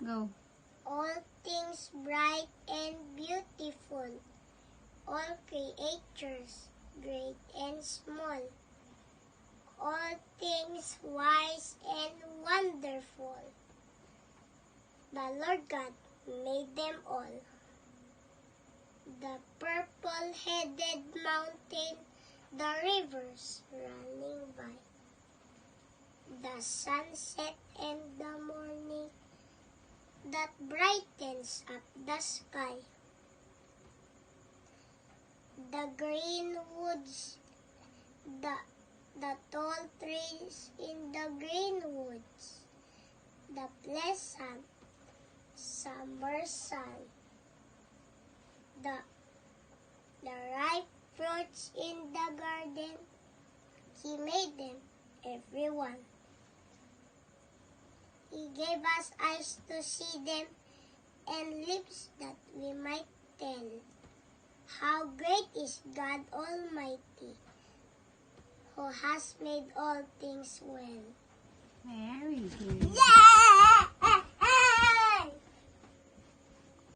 Go. All things bright and beautiful, all creatures, great and small, all things wise and wonderful. The Lord God made them all. The purple-headed mountain, the rivers running by, the sunset and the morning that brightens up the sky, the green woods, the tall trees in the green woods, the pleasant summer sun, the ripe fruits in the garden. He made them, everyone. He gave us eyes to see them and lips that we might tell. How great is God Almighty, who has made all things well. Very good. Yeah!